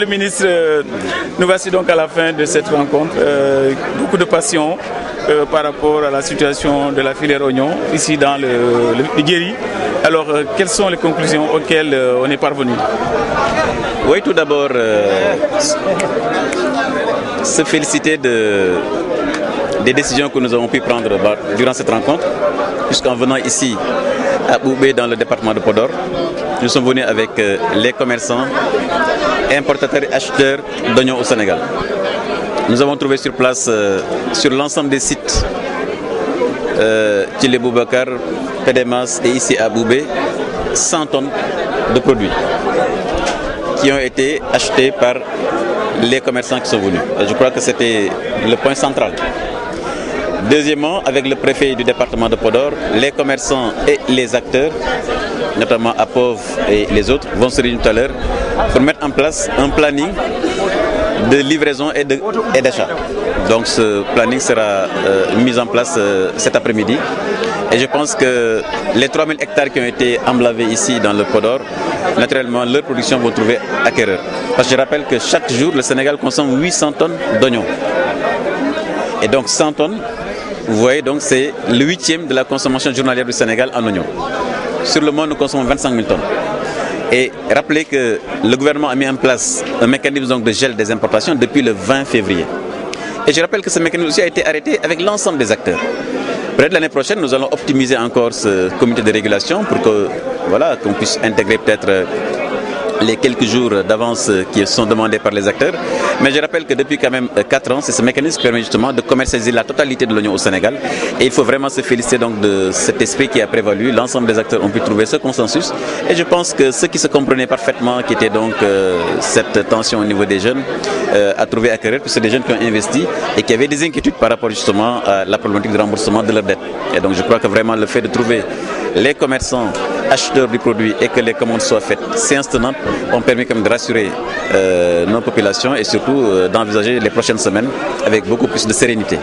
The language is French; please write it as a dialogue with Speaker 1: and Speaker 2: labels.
Speaker 1: Le ministre, nous voici donc à la fin de cette rencontre. Beaucoup de passion par rapport à la situation de la filière oignon ici dans le Guéry. Alors, quelles sont les conclusions auxquelles on est parvenu?
Speaker 2: Oui, tout d'abord, se féliciter des décisions que nous avons pu prendre durant cette rencontre, puisqu'en venant ici à Boubé dans le département de Podor, nous sommes venus avec les commerçants, importateurs et acheteurs d'oignons au Sénégal. Nous avons trouvé sur place, sur l'ensemble des sites, Thillé Boubacar, Pédémas et ici à Boubé, 100 tonnes de produits qui ont été achetés par les commerçants qui sont venus. Et je crois que c'était le point central. Deuxièmement, avec le préfet du département de Podor, les commerçants et les acteurs, notamment APOV et les autres, vont se réunir tout à l'heure pour mettre en place un planning de livraison et d'achat. Donc ce planning sera mis en place cet après-midi. Et je pense que les 3000 hectares qui ont été emblavés ici dans le Podor, naturellement, leur production vont trouver acquéreur. Parce que je rappelle que chaque jour, le Sénégal consomme 800 tonnes d'oignons. Et donc 100 tonnes, vous voyez, donc c'est le 8e de la consommation journalière du Sénégal en oignons. Sur le monde, nous consommons 25 000 tonnes. Et rappelez que le gouvernement a mis en place un mécanisme donc de gel des importations depuis le 20 février. Et je rappelle que ce mécanisme aussi a été arrêté avec l'ensemble des acteurs. Peut-être l'année prochaine, nous allons optimiser encore ce comité de régulation pour que, voilà, qu'on puisse intégrer peut-être les quelques jours d'avance qui sont demandés par les acteurs. Mais je rappelle que depuis quand même 4 ans, c'est ce mécanisme qui permet justement de commercialiser la totalité de l'oignon au Sénégal. Et il faut vraiment se féliciter donc de cet esprit qui a prévalu. L'ensemble des acteurs ont pu trouver ce consensus. Et je pense que ceux qui se comprenaient parfaitement, qui était donc cette tension au niveau des jeunes, a trouvé acquéreur, puisque c'est des jeunes qui ont investi et qui avaient des inquiétudes par rapport justement à la problématique de remboursement de leurs dettes. Et donc je crois que vraiment le fait de trouver les commerçants acheteurs du produit et que les commandes soient faites séance tenante ont permis quand même de rassurer nos populations et surtout d'envisager les prochaines semaines avec beaucoup plus de sérénité.